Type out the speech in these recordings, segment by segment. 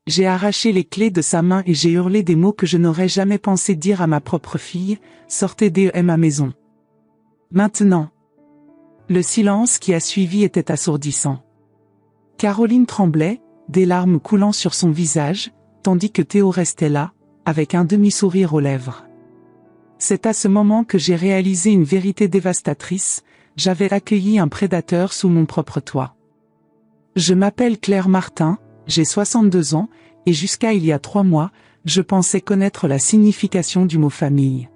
J'ai arraché les clés de sa main et j'ai hurlé des mots que je n'aurais jamais pensé dire à ma propre fille, « Sortez de ma maison !» Maintenant. Le silence qui a suivi était assourdissant. Caroline tremblait, des larmes coulant sur son visage, tandis que Théo restait là, avec un demi-sourire aux lèvres. C'est à ce moment que j'ai réalisé une vérité dévastatrice, j'avais accueilli un prédateur sous mon propre toit. Je m'appelle Claire Martin, j'ai 62 ans, et jusqu'à il y a 3 mois, je pensais connaître la signification du mot famille.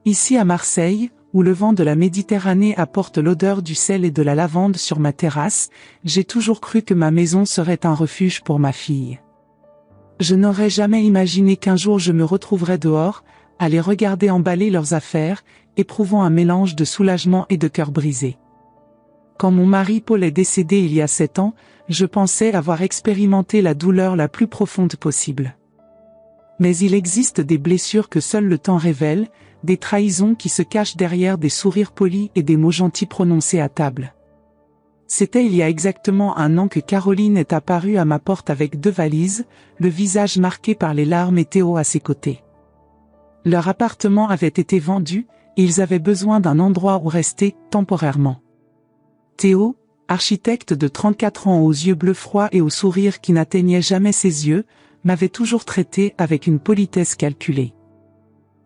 Ici à Marseille, où le vent de la Méditerranée apporte l'odeur du sel et de la lavande sur ma terrasse, j'ai toujours cru que ma maison serait un refuge pour ma fille. Je n'aurais jamais imaginé qu'un jour je me retrouverais dehors, à les regarder emballer leurs affaires, éprouvant un mélange de soulagement et de cœur brisé. Quand mon mari Paul est décédé il y a 7 ans, je pensais avoir expérimenté la douleur la plus profonde possible. Mais il existe des blessures que seul le temps révèle, des trahisons qui se cachent derrière des sourires polis et des mots gentils prononcés à table. C'était il y a exactement 1 an que Caroline est apparue à ma porte avec 2 valises, le visage marqué par les larmes et Théo à ses côtés. Leur appartement avait été vendu, et ils avaient besoin d'un endroit où rester, temporairement. Théo, architecte de 34 ans aux yeux bleus froids et au sourire qui n'atteignait jamais ses yeux, m'avait toujours traité avec une politesse calculée.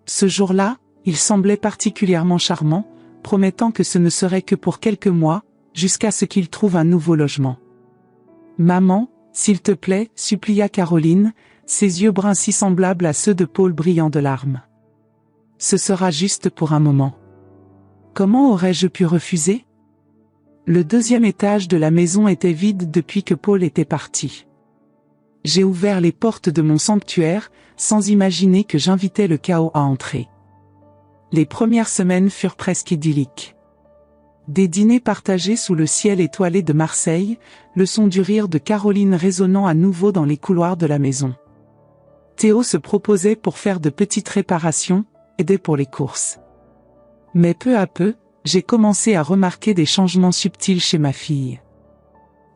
Ce jour-là, il semblait particulièrement charmant, promettant que ce ne serait que pour quelques mois, jusqu'à ce qu'il trouve un nouveau logement. « Maman, s'il te plaît, supplia Caroline, ses yeux bruns si semblables à ceux de Paul brillants de larmes. Ce sera juste pour un moment. Comment aurais-je pu refuser ? Le 2e étage de la maison était vide depuis que Paul était parti. J'ai ouvert les portes de mon sanctuaire, sans imaginer que j'invitais le chaos à entrer. Les premières semaines furent presque idylliques. Des dîners partagés sous le ciel étoilé de Marseille, le son du rire de Caroline résonnant à nouveau dans les couloirs de la maison. Théo se proposait pour faire de petites réparations, aider pour les courses. Mais peu à peu, j'ai commencé à remarquer des changements subtils chez ma fille.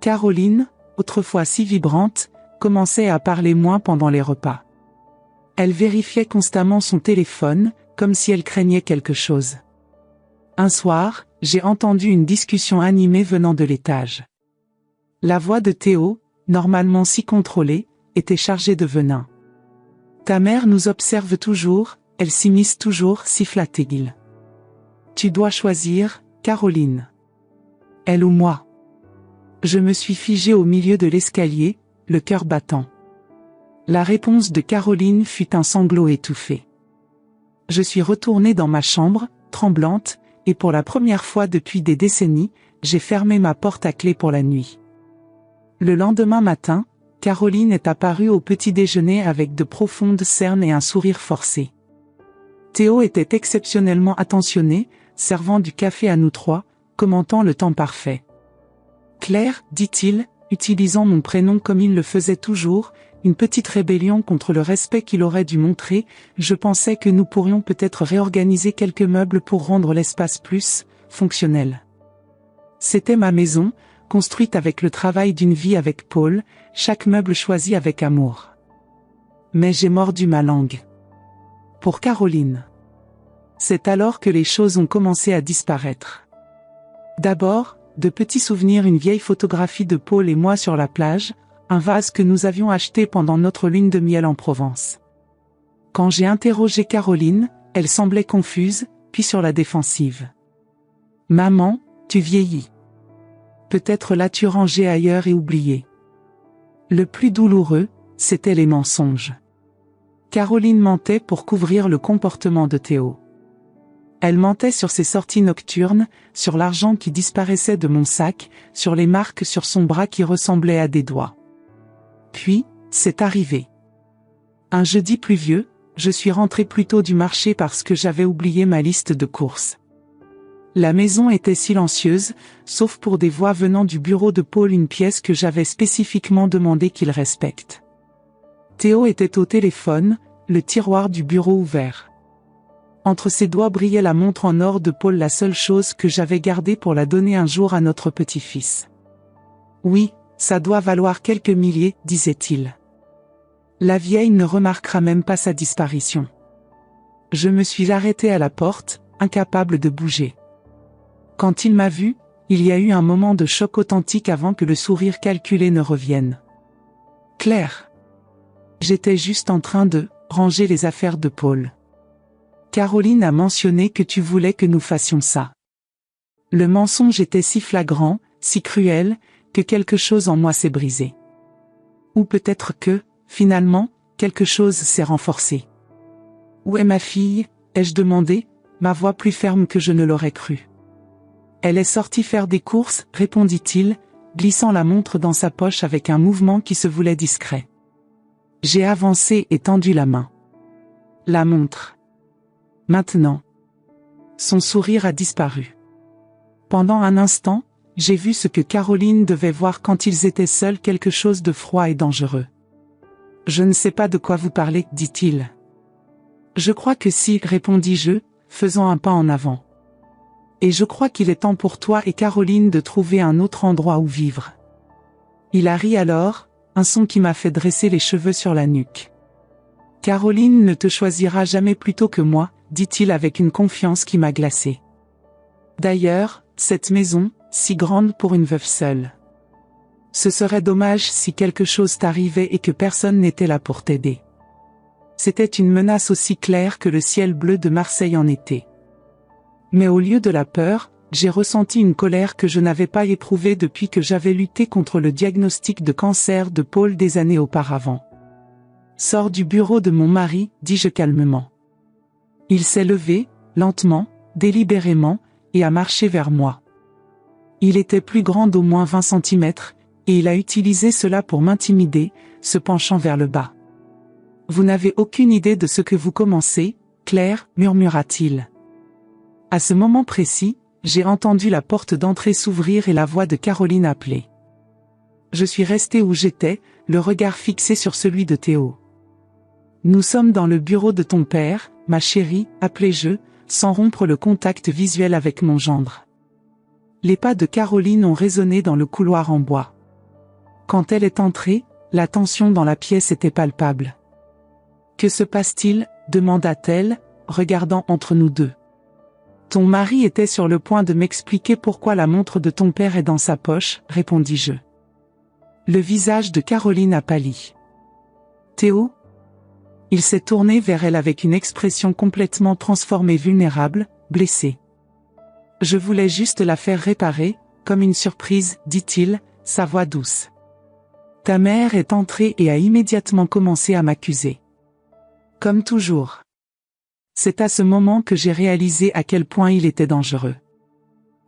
Caroline, autrefois si vibrante, commençait à parler moins pendant les repas. Elle vérifiait constamment son téléphone, comme si elle craignait quelque chose. Un soir, j'ai entendu une discussion animée venant de l'étage. La voix de Théo, normalement si contrôlée, était chargée de venin. « Ta mère nous observe toujours, elle s'immisce toujours » siffla-t-il. « Tu dois choisir, Caroline. Elle ou moi ?» Je me suis figé au milieu de l'escalier, le cœur battant. La réponse de Caroline fut un sanglot étouffé. Je suis retournée dans ma chambre, tremblante, et pour la première fois depuis des décennies, j'ai fermé ma porte à clé pour la nuit. Le lendemain matin, Caroline est apparue au petit déjeuner avec de profondes cernes et un sourire forcé. Théo était exceptionnellement attentionné, servant du café à nous 3, commentant le temps parfait. « Claire, dit-il, utilisant mon prénom comme il le faisait toujours, une petite rébellion contre le respect qu'il aurait dû montrer, je pensais que nous pourrions peut-être réorganiser quelques meubles pour rendre l'espace plus fonctionnel. C'était ma maison, construite avec le travail d'une vie avec Paul, chaque meuble choisi avec amour. Mais j'ai mordu ma langue. Pour Caroline. C'est alors que les choses ont commencé à disparaître. D'abord, de petits souvenirs, une vieille photographie de Paul et moi sur la plage, un vase que nous avions acheté pendant notre lune de miel en Provence. Quand j'ai interrogé Caroline, elle semblait confuse, puis sur la défensive. « Maman, tu vieillis. Peut-être l'as-tu rangé ailleurs et oublié. » Le plus douloureux, c'étaient les mensonges. Caroline mentait pour couvrir le comportement de Théo. Elle mentait sur ses sorties nocturnes, sur l'argent qui disparaissait de mon sac, sur les marques sur son bras qui ressemblaient à des doigts. Puis, c'est arrivé. Un jeudi pluvieux, je suis rentré plus tôt du marché parce que j'avais oublié ma liste de courses. La maison était silencieuse, sauf pour des voix venant du bureau de Paul, une pièce que j'avais spécifiquement demandé qu'il respecte. Théo était au téléphone, le tiroir du bureau ouvert. Entre ses doigts brillait la montre en or de Paul, la seule chose que j'avais gardée pour la donner un jour à notre petit-fils. « Oui, ça doit valoir quelques milliers, disait-il. La vieille ne remarquera même pas sa disparition. Je me suis arrêté à la porte, incapable de bouger. Quand il m'a vu, il y a eu un moment de choc authentique avant que le sourire calculé ne revienne. Claire. J'étais juste en train de ranger les affaires de Paul. Caroline a mentionné que tu voulais que nous fassions ça. Le mensonge était si flagrant, si cruel, que quelque chose en moi s'est brisé. Ou peut-être que, finalement, quelque chose s'est renforcé. Où est ma fille, ai-je demandé, ma voix plus ferme que je ne l'aurais cru. Elle est sortie faire des courses, répondit-il, glissant la montre dans sa poche avec un mouvement qui se voulait discret. J'ai avancé et tendu la main. La montre. Maintenant. Son sourire a disparu. Pendant un instant, j'ai vu ce que Caroline devait voir quand ils étaient seuls, quelque chose de froid et dangereux. Je ne sais pas de quoi vous parlez, dit-il. Je crois que si, répondis-je, faisant un pas en avant. Et je crois qu'il est temps pour toi et Caroline de trouver un autre endroit où vivre. Il a ri alors, un son qui m'a fait dresser les cheveux sur la nuque. Caroline ne te choisira jamais plus tôt que moi, dit-il avec une confiance qui m'a glacé. D'ailleurs, cette maison, si grande pour une veuve seule. Ce serait dommage si quelque chose t'arrivait et que personne n'était là pour t'aider. C'était une menace aussi claire que le ciel bleu de Marseille en été. Mais au lieu de la peur, j'ai ressenti une colère que je n'avais pas éprouvée depuis que j'avais lutté contre le diagnostic de cancer de Paul des années auparavant. Sors du bureau de mon mari, dis-je calmement. Il s'est levé, lentement, délibérément, et a marché vers moi. Il était plus grand d'au moins 20 centimètres, et il a utilisé cela pour m'intimider, se penchant vers le bas. « Vous n'avez aucune idée de ce que vous commencez, Claire, murmura-t-il. À ce moment précis, j'ai entendu la porte d'entrée s'ouvrir et la voix de Caroline appeler. Je suis resté où j'étais, le regard fixé sur celui de Théo. « Nous sommes dans le bureau de ton père, ma chérie, appelai-je, sans rompre le contact visuel avec mon gendre. Les pas de Caroline ont résonné dans le couloir en bois. Quand elle est entrée, la tension dans la pièce était palpable. « Que se passe-t-il » demanda-t-elle, regardant entre nous deux. « Ton mari était sur le point de m'expliquer pourquoi la montre de ton père est dans sa poche, répondis-je. Le visage de Caroline a pâli. « Théo ?» Il s'est tourné vers elle avec une expression complètement transformée, vulnérable, blessée. « Je voulais juste la faire réparer, comme une surprise, dit-il, sa voix douce. Ta mère est entrée et a immédiatement commencé à m'accuser. Comme toujours. » C'est à ce moment que j'ai réalisé à quel point il était dangereux.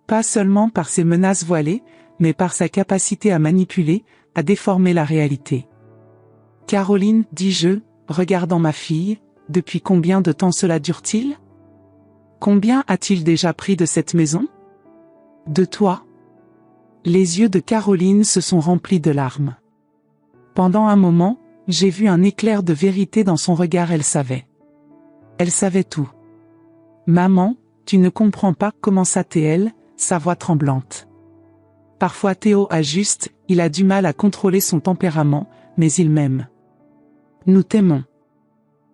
Pas seulement par ses menaces voilées, mais par sa capacité à manipuler, à déformer la réalité. « Caroline, dis-je, regardant ma fille, depuis combien de temps cela dure-t-il ? Combien a-t-il déjà pris de cette maison ? De toi ? » Les yeux de Caroline se sont remplis de larmes. Pendant un moment, j'ai vu un éclair de vérité dans son regard, elle savait. Elle savait tout. « Maman, tu ne comprends pas, commença-t-elle, sa voix tremblante. Parfois Théo ajuste, il a du mal à contrôler son tempérament, mais il m'aime. Nous t'aimons.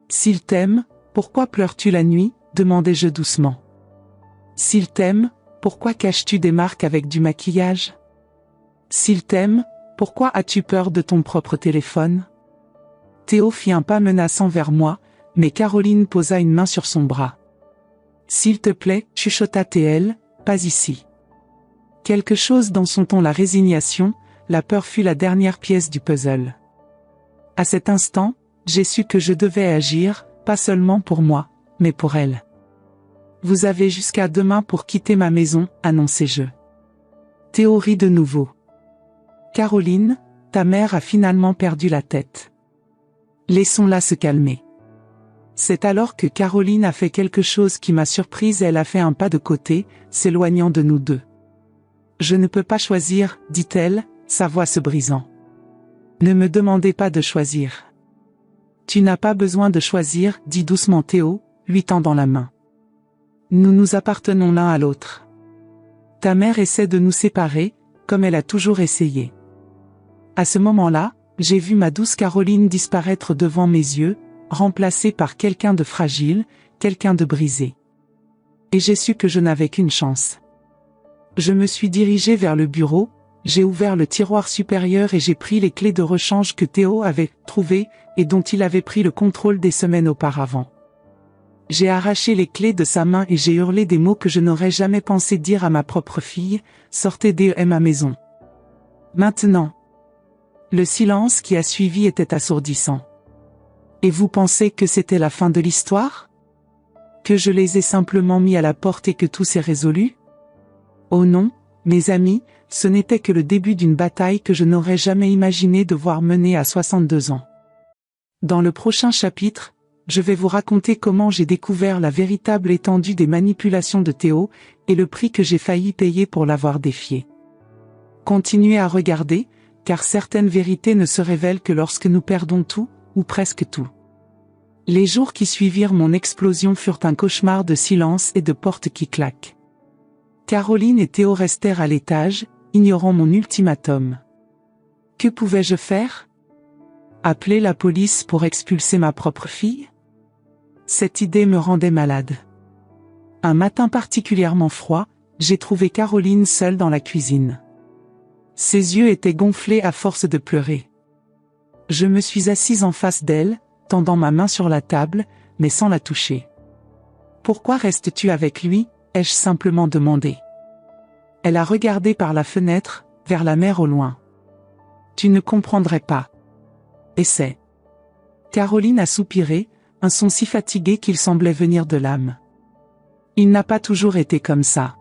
S'il t'aime, pourquoi pleures-tu la nuit ? Demandai-je doucement. S'il t'aime, pourquoi caches-tu des marques avec du maquillage ? S'il t'aime, pourquoi as-tu peur de ton propre téléphone ? Théo fit un pas menaçant vers moi, mais Caroline posa une main sur son bras. S'il te plaît, chuchota-t-elle, pas ici. Quelque chose dans son ton, la résignation, la peur fut la dernière pièce du puzzle. À cet instant, j'ai su que je devais agir, pas seulement pour moi, mais pour elle. Vous avez jusqu'à demain pour quitter ma maison, annonçai-je. Théo rit de nouveau. Caroline, ta mère a finalement perdu la tête. Laissons-la se calmer. C'est alors que Caroline a fait quelque chose qui m'a surprise, elle a fait un pas de côté, s'éloignant de nous deux. Je ne peux pas choisir, dit-elle, sa voix se brisant. Ne me demandez pas de choisir. Tu n'as pas besoin de choisir, dit doucement Théo, lui tendant la main. Nous nous appartenons l'un à l'autre. Ta mère essaie de nous séparer, comme elle a toujours essayé. À ce moment-là, j'ai vu ma douce Caroline disparaître devant mes yeux, remplacée par quelqu'un de fragile, quelqu'un de brisé. Et j'ai su que je n'avais qu'une chance. Je me suis dirigé vers le bureau, j'ai ouvert le tiroir supérieur et j'ai pris les clés de rechange que Théo avait trouvées et dont il avait pris le contrôle des semaines auparavant. J'ai arraché les clés de sa main et j'ai hurlé des mots que je n'aurais jamais pensé dire à ma propre fille, « Sortez de ma maison ». Maintenant. Le silence qui a suivi était assourdissant. Et vous pensez que c'était la fin de l'histoire? Que je les ai simplement mis à la porte et que tout s'est résolu? Oh non, mes amis, ce n'était que le début d'une bataille que je n'aurais jamais imaginé devoir mener à 62 ans. Dans le prochain chapitre, je vais vous raconter comment j'ai découvert la véritable étendue des manipulations de Théo et le prix que j'ai failli payer pour l'avoir défié. Continuez à regarder, car certaines vérités ne se révèlent que lorsque nous perdons tout, ou presque tout. Les jours qui suivirent mon explosion furent un cauchemar de silence et de portes qui claquent. Caroline et Théo restèrent à l'étage, ignorant mon ultimatum. Que pouvais-je faire? Appeler la police pour expulser ma propre fille? Cette idée me rendait malade. Un matin particulièrement froid, j'ai trouvé Caroline seule dans la cuisine. Ses yeux étaient gonflés à force de pleurer. Je me suis assise en face d'elle, tendant ma main sur la table, mais sans la toucher. « Pourquoi restes-tu avec lui ?» ai-je simplement demandé. Elle a regardé par la fenêtre, vers la mer au loin. « Tu ne comprendrais pas. » Essaie. Caroline a soupiré, un son si fatigué qu'il semblait venir de l'âme. Il n'a pas toujours été comme ça.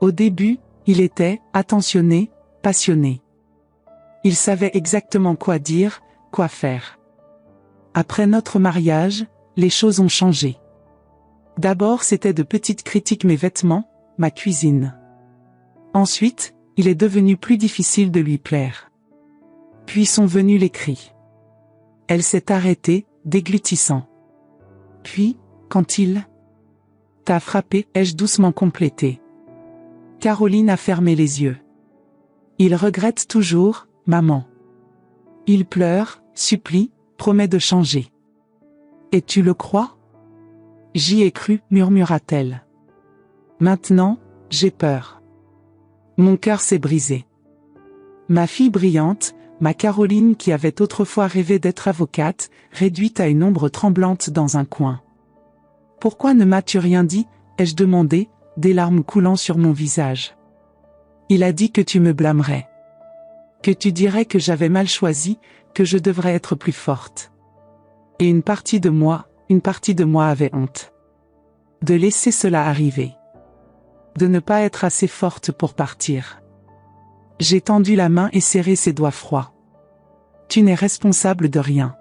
Au début, il était attentionné, passionné. Il savait exactement quoi dire, quoi faire. Après notre mariage, les choses ont changé. D'abord c'était de petites critiques mes vêtements, ma cuisine. Ensuite, il est devenu plus difficile de lui plaire. Puis sont venus les cris. Elle s'est arrêtée, déglutissant. Puis, quand il t'a frappé, ai-je doucement complété. Caroline a fermé les yeux. Il regrette toujours, maman. Il pleure, supplie, promet de changer. Et tu le crois? J'y ai cru, murmura-t-elle. Maintenant, j'ai peur. Mon cœur s'est brisé. Ma fille brillante, ma Caroline qui avait autrefois rêvé d'être avocate, réduite à une ombre tremblante dans un coin. Pourquoi ne m'as-tu rien dit? Ai-je demandé, des larmes coulant sur mon visage. Il a dit que tu me blâmerais. Que tu dirais que j'avais mal choisi, que je devrais être plus forte. Et une partie de moi avait honte. De laisser cela arriver. De ne pas être assez forte pour partir. J'ai tendu la main et serré ses doigts froids. Tu n'es responsable de rien.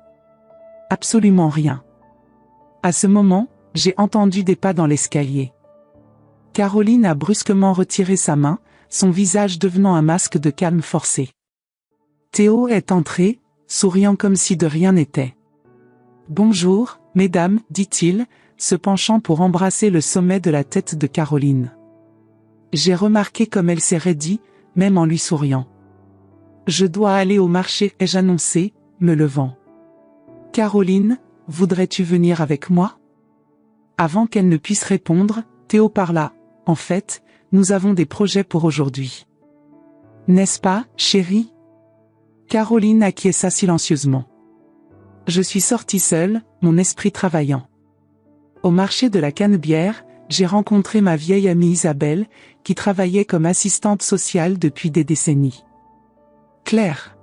Absolument rien. À ce moment, j'ai entendu des pas dans l'escalier. Caroline a brusquement retiré sa main, son visage devenant un masque de calme forcé. Théo est entré, souriant comme si de rien n'était. « Bonjour, mesdames, dit-il, se penchant pour embrasser le sommet de la tête de Caroline. J'ai remarqué comme elle s'est raidie, même en lui souriant. « Je dois aller au marché, ai-je annoncé, me levant. « Caroline, voudrais-tu venir avec moi ?» Avant qu'elle ne puisse répondre, Théo parla. « En fait, nous avons des projets pour aujourd'hui. »« N'est-ce pas, chérie ?» Caroline acquiesça silencieusement. Je suis sortie seule, mon esprit travaillant. Au marché de la Canebière, j'ai rencontré ma vieille amie Isabelle, qui travaillait comme assistante sociale depuis des décennies. « Claire.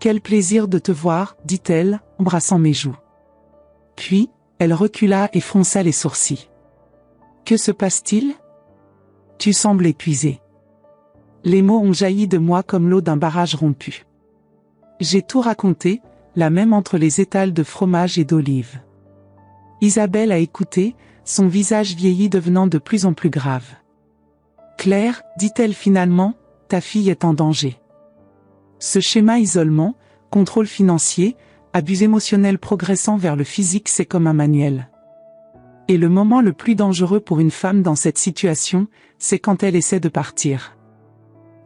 Quel plaisir de te voir, dit-elle, embrassant mes joues. Puis, elle recula et fronça les sourcils. « Que se passe-t-il ? Tu sembles épuisée. » Les mots ont jailli de moi comme l'eau d'un barrage rompu. J'ai tout raconté, la même entre les étals de fromage et d'olives. Isabelle a écouté, son visage vieilli devenant de plus en plus grave. « Claire, dit-elle finalement, ta fille est en danger. » Ce schéma isolement, contrôle financier, abus émotionnel progressant vers le physique, c'est comme un manuel. Et le moment le plus dangereux pour une femme dans cette situation, c'est quand elle essaie de partir.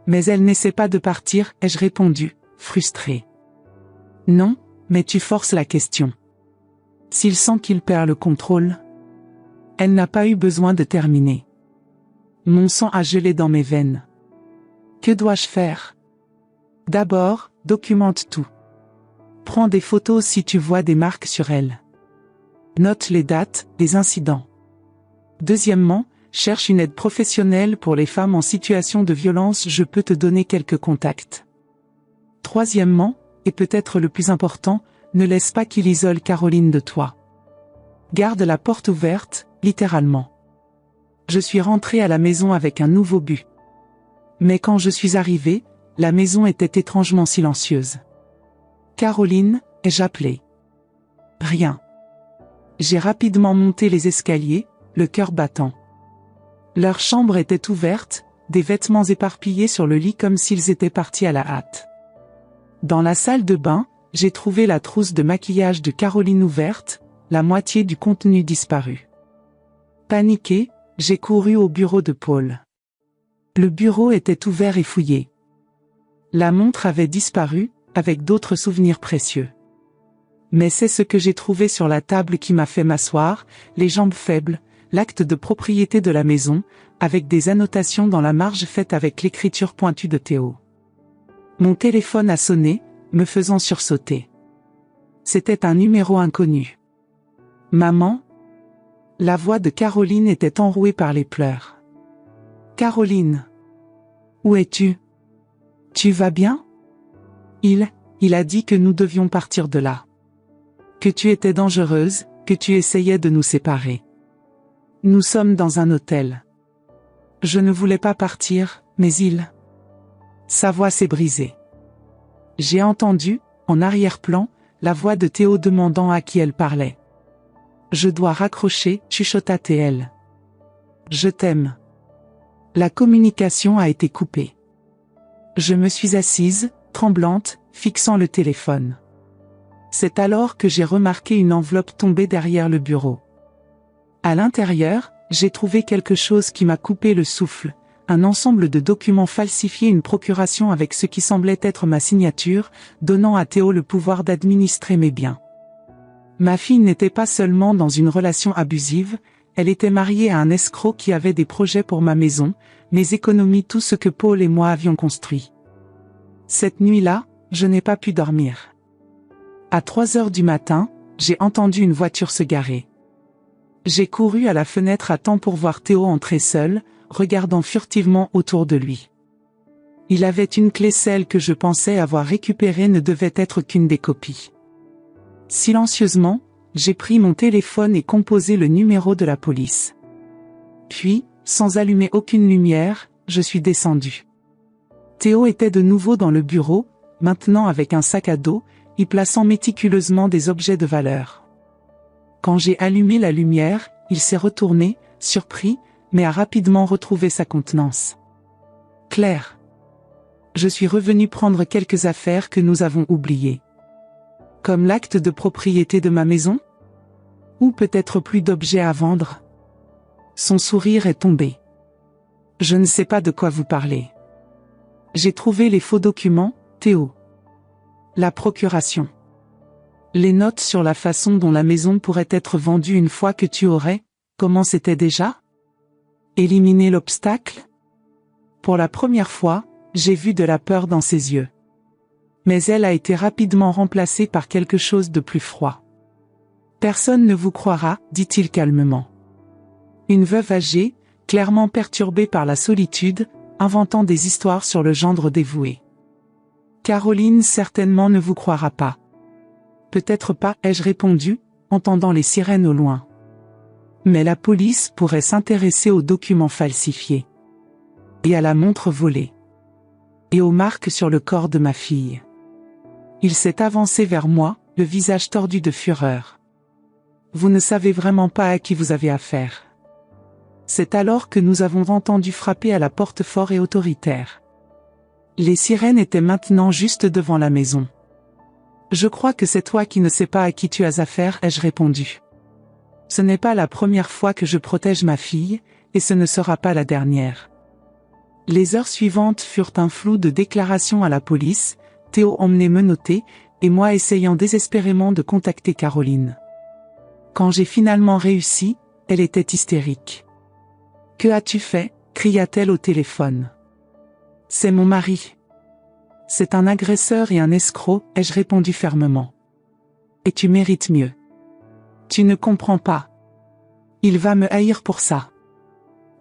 Mais elle n'essaie pas de partir, ai-je répondu, frustrée. Non, mais tu forces la question. S'il sent qu'il perd le contrôle? Elle n'a pas eu besoin de terminer. Mon sang a gelé dans mes veines. Que dois-je faire? D'abord, documente tout. Prends des photos si tu vois des marques sur elle. Note les dates, les incidents. Deuxièmement, cherche une aide professionnelle pour les femmes en situation de violence, je peux te donner quelques contacts. Troisièmement, et peut-être le plus important, ne laisse pas qu'il isole Caroline de toi. Garde la porte ouverte, littéralement. Je suis rentré à la maison avec un nouveau but. Mais quand je suis arrivé, la maison était étrangement silencieuse. Caroline, ai-je appelé? Rien. J'ai rapidement monté les escaliers, le cœur battant. Leur chambre était ouverte, des vêtements éparpillés sur le lit comme s'ils étaient partis à la hâte. Dans la salle de bain, j'ai trouvé la trousse de maquillage de Caroline ouverte, la moitié du contenu disparu. Paniqué, j'ai couru au bureau de Paul. Le bureau était ouvert et fouillé. La montre avait disparu, avec d'autres souvenirs précieux. Mais c'est ce que j'ai trouvé sur la table qui m'a fait m'asseoir, les jambes faibles, l'acte de propriété de la maison, avec des annotations dans la marge faites avec l'écriture pointue de Théo. Mon téléphone a sonné, me faisant sursauter. C'était un numéro inconnu. Maman? La voix de Caroline était enrouée par les pleurs. Caroline? Où es-tu? Tu vas bien? Il a dit que nous devions partir de là. Que tu étais dangereuse, que tu essayais de nous séparer. Nous sommes dans un hôtel. Je ne voulais pas partir, mais Sa voix s'est brisée. J'ai entendu, en arrière-plan, la voix de Théo demandant à qui elle parlait. Je dois raccrocher, chuchota TL. Je t'aime. La communication a été coupée. Je me suis assise, tremblante, fixant le téléphone. C'est alors que j'ai remarqué une enveloppe tomber derrière le bureau. À l'intérieur, j'ai trouvé quelque chose qui m'a coupé le souffle, un ensemble de documents falsifiés, une procuration avec ce qui semblait être ma signature, donnant à Théo le pouvoir d'administrer mes biens. Ma fille n'était pas seulement dans une relation abusive, elle était mariée à un escroc qui avait des projets pour ma maison, mes économies, tout ce que Paul et moi avions construit. Cette nuit-là, je n'ai pas pu dormir. À 3 heures du matin, j'ai entendu une voiture se garer. J'ai couru à la fenêtre à temps pour voir Théo entrer seul, regardant furtivement autour de lui. Il avait une clé, celle que je pensais avoir récupérée ne devait être qu'une des copies. Silencieusement, j'ai pris mon téléphone et composé le numéro de la police. Puis, sans allumer aucune lumière, je suis descendu. Théo était de nouveau dans le bureau, maintenant avec un sac à dos, y plaçant méticuleusement des objets de valeur. Quand j'ai allumé la lumière, il s'est retourné, surpris, mais a rapidement retrouvé sa contenance. Claire. Je suis revenu prendre quelques affaires que nous avons oubliées. Comme l'acte de propriété de ma maison? Ou peut-être plus d'objets à vendre? Son sourire est tombé. Je ne sais pas de quoi vous parlez. J'ai trouvé les faux documents, Théo. La procuration. Les notes sur la façon dont la maison pourrait être vendue une fois que tu aurais, comment c'était déjà? Éliminer l'obstacle? Pour la première fois, j'ai vu de la peur dans ses yeux. Mais elle a été rapidement remplacée par quelque chose de plus froid. Personne ne vous croira, dit-il calmement. Une veuve âgée, clairement perturbée par la solitude, inventant des histoires sur le gendre dévoué. Caroline certainement ne vous croira pas. Peut-être pas, ai-je répondu, entendant les sirènes au loin. Mais la police pourrait s'intéresser aux documents falsifiés. Et à la montre volée. Et aux marques sur le corps de ma fille. Il s'est avancé vers moi, le visage tordu de fureur. Vous ne savez vraiment pas à qui vous avez affaire. C'est alors que nous avons entendu frapper à la porte fort et autoritaire. Les sirènes étaient maintenant juste devant la maison. Je crois que c'est toi qui ne sais pas à qui tu as affaire, ai-je répondu. Ce n'est pas la première fois que je protège ma fille, et ce ne sera pas la dernière. Les heures suivantes furent un flou de déclarations à la police, Théo emmené menotté, et moi essayant désespérément de contacter Caroline. Quand j'ai finalement réussi, elle était hystérique. « Que as-tu fait ?» cria-t-elle au téléphone. « C'est mon mari. C'est un agresseur et un escroc, ai-je répondu fermement. Et tu mérites mieux. Tu ne comprends pas. Il va me haïr pour ça.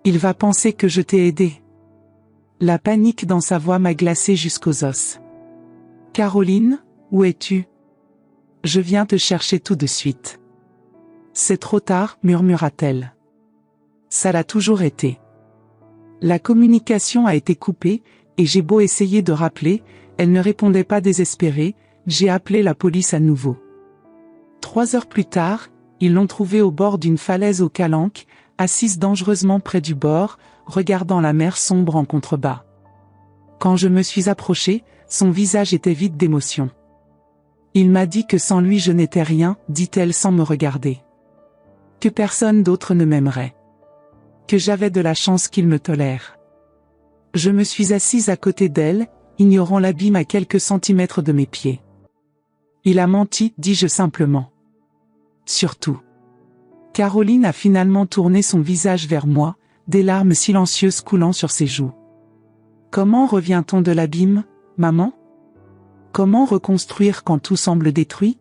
Il va penser que je t'ai aidé. » La panique dans sa voix m'a glacé jusqu'aux os. « Caroline, où es-tu ? Je viens te chercher tout de suite. »« C'est trop tard, murmura-t-elle. Ça l'a toujours été. » La communication a été coupée, et j'ai beau essayer de rappeler, elle ne répondait pas désespérée, j'ai appelé la police à nouveau. 3 heures plus tard, ils l'ont trouvée au bord d'une falaise aux Calanques, assise dangereusement près du bord, regardant la mer sombre en contrebas. Quand je me suis approché, son visage était vide d'émotion. « Il m'a dit que sans lui je n'étais rien, dit-elle sans me regarder. Que personne d'autre ne m'aimerait. Que j'avais de la chance qu'il me tolère. » Je me suis assise à côté d'elle, ignorant l'abîme à quelques centimètres de mes pieds. « Il a menti, dis-je simplement. Surtout. » Caroline a finalement tourné son visage vers moi, des larmes silencieuses coulant sur ses joues. « Comment revient-on de l'abîme, maman ? Comment reconstruire quand tout semble détruit ? »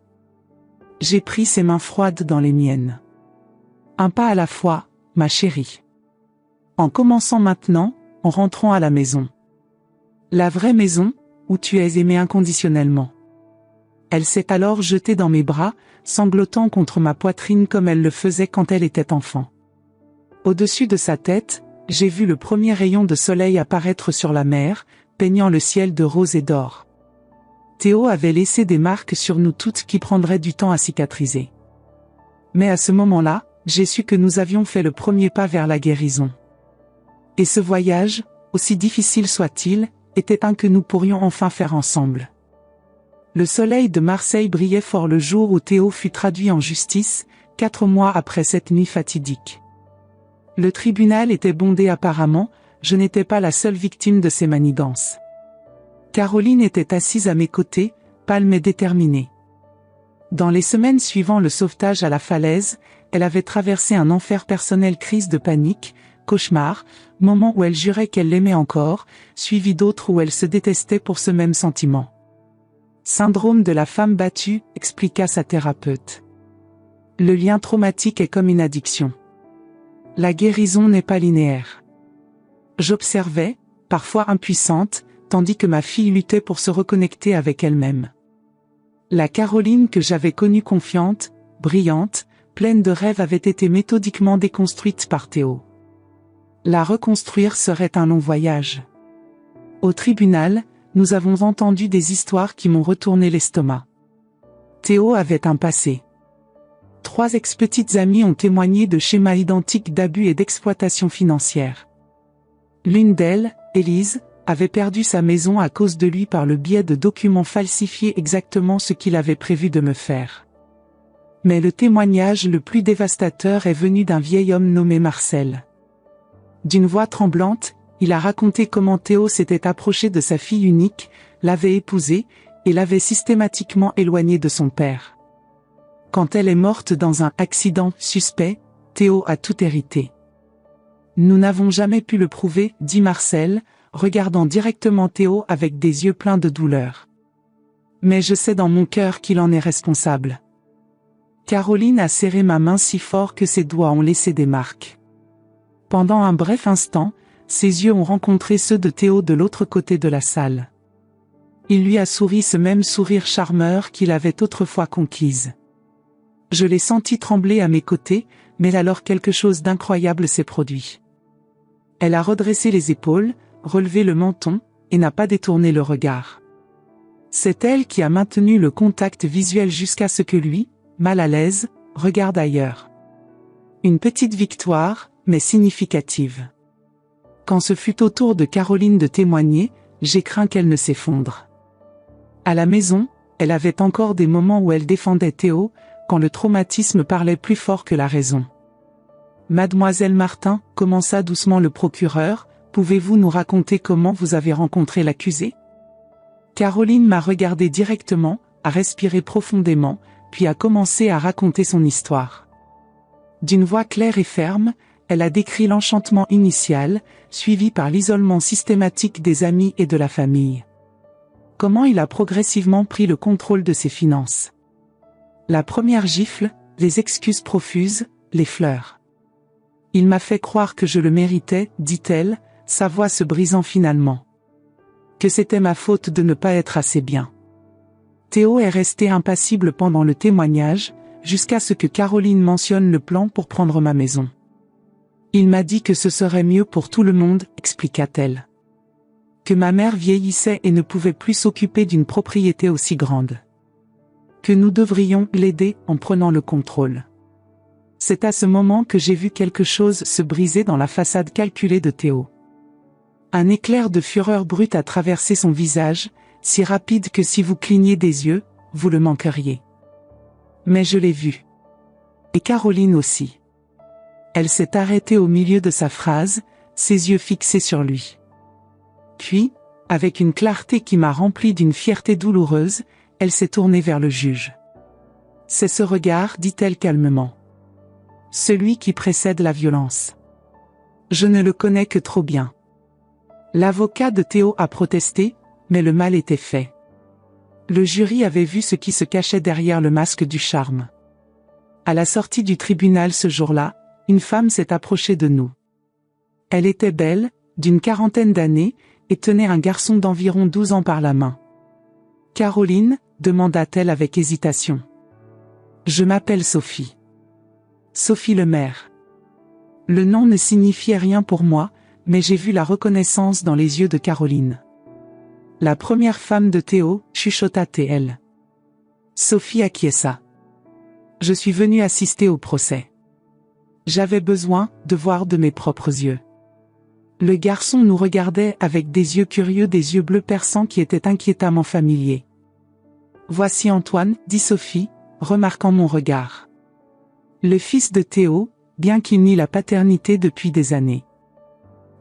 J'ai pris ses mains froides dans les miennes. « Un pas à la fois, ma chérie. En commençant maintenant, en rentrant à la maison. La vraie maison, où tu es aimée inconditionnellement. » Elle s'est alors jetée dans mes bras, sanglotant contre ma poitrine comme elle le faisait quand elle était enfant. Au-dessus de sa tête, j'ai vu le premier rayon de soleil apparaître sur la mer, peignant le ciel de rose et d'or. Théo avait laissé des marques sur nous toutes qui prendraient du temps à cicatriser. Mais à ce moment-là, j'ai su que nous avions fait le premier pas vers la guérison. Et ce voyage, aussi difficile soit-il, était un que nous pourrions enfin faire ensemble. Le soleil de Marseille brillait fort le jour où Théo fut traduit en justice, 4 mois après cette nuit fatidique. Le tribunal était bondé apparemment, je n'étais pas la seule victime de ces manigances. Caroline était assise à mes côtés, pâle mais déterminée. Dans les semaines suivant le sauvetage à la falaise, elle avait traversé un enfer personnel, crise de panique, cauchemar, moment où elle jurait qu'elle l'aimait encore, suivi d'autres où elle se détestait pour ce même sentiment. Syndrome de la femme battue, expliqua sa thérapeute. Le lien traumatique est comme une addiction. La guérison n'est pas linéaire. J'observais, parfois impuissante, tandis que ma fille luttait pour se reconnecter avec elle-même. La Caroline que j'avais connue confiante, brillante, pleine de rêves avait été méthodiquement déconstruite par Théo. La reconstruire serait un long voyage. Au tribunal, nous avons entendu des histoires qui m'ont retourné l'estomac. Théo avait un passé. 3 ex-petites amies ont témoigné de schémas identiques d'abus et d'exploitation financière. L'une d'elles, Élise, avait perdu sa maison à cause de lui par le biais de documents falsifiés, exactement ce qu'il avait prévu de me faire. Mais le témoignage le plus dévastateur est venu d'un vieil homme nommé Marcel. D'une voix tremblante, il a raconté comment Théo s'était approché de sa fille unique, l'avait épousée, et l'avait systématiquement éloignée de son père. Quand elle est morte dans un accident suspect, Théo a tout hérité. Nous n'avons jamais pu le prouver, dit Marcel, regardant directement Théo avec des yeux pleins de douleur. Mais je sais dans mon cœur qu'il en est responsable. Caroline a serré ma main si fort que ses doigts ont laissé des marques. Pendant un bref instant, ses yeux ont rencontré ceux de Théo de l'autre côté de la salle. Il lui a souri ce même sourire charmeur qu'il avait autrefois conquise. Je l'ai senti trembler à mes côtés, mais alors quelque chose d'incroyable s'est produit. Elle a redressé les épaules, relevé le menton, et n'a pas détourné le regard. C'est elle qui a maintenu le contact visuel jusqu'à ce que lui, mal à l'aise, regarde ailleurs. Une petite victoire, mais significative. Quand ce fut au tour de Caroline de témoigner, j'ai craint qu'elle ne s'effondre. À la maison, elle avait encore des moments où elle défendait Théo, quand le traumatisme parlait plus fort que la raison. « Mademoiselle Martin, commença doucement le procureur, pouvez-vous nous raconter comment vous avez rencontré l'accusé ?» Caroline m'a regardé directement, a respiré profondément, puis a commencé à raconter son histoire. D'une voix claire et ferme, elle a décrit l'enchantement initial, suivi par l'isolement systématique des amis et de la famille. Comment il a progressivement pris le contrôle de ses finances. La première gifle, les excuses profuses, les fleurs. Il m'a fait croire que je le méritais, dit-elle, sa voix se brisant finalement. Que c'était ma faute de ne pas être assez bien. Théo est resté impassible pendant le témoignage, jusqu'à ce que Caroline mentionne le plan pour prendre ma maison. Il m'a dit que ce serait mieux pour tout le monde, expliqua-t-elle. Que ma mère vieillissait et ne pouvait plus s'occuper d'une propriété aussi grande. Que nous devrions l'aider en prenant le contrôle. C'est à ce moment que j'ai vu quelque chose se briser dans la façade calculée de Théo. Un éclair de fureur brute a traversé son visage, si rapide que si vous cligniez des yeux, vous le manqueriez. Mais je l'ai vu. Et Caroline aussi. Elle s'est arrêtée au milieu de sa phrase, ses yeux fixés sur lui. Puis, avec une clarté qui m'a rempli d'une fierté douloureuse, elle s'est tournée vers le juge. C'est ce regard, dit-elle calmement. Celui qui précède la violence. Je ne le connais que trop bien. L'avocat de Théo a protesté, mais le mal était fait. Le jury avait vu ce qui se cachait derrière le masque du charme. À la sortie du tribunal ce jour-là, une femme s'est approchée de nous. Elle était belle, d'une quarantaine d'années, et tenait un garçon d'environ 12 ans par la main. « Caroline ?» demanda-t-elle avec hésitation. « Je m'appelle Sophie. » Sophie Lemaire. Le nom ne signifiait rien pour moi, mais j'ai vu la reconnaissance dans les yeux de Caroline. La première femme de Théo, chuchota-t-elle. Sophie acquiesça. Je suis venue assister au procès. J'avais besoin de voir de mes propres yeux. Le garçon nous regardait avec des yeux curieux, des yeux bleus perçants qui étaient inquiétamment familiers. Voici Antoine, dit Sophie, remarquant mon regard. Le fils de Théo, bien qu'il nie la paternité depuis des années.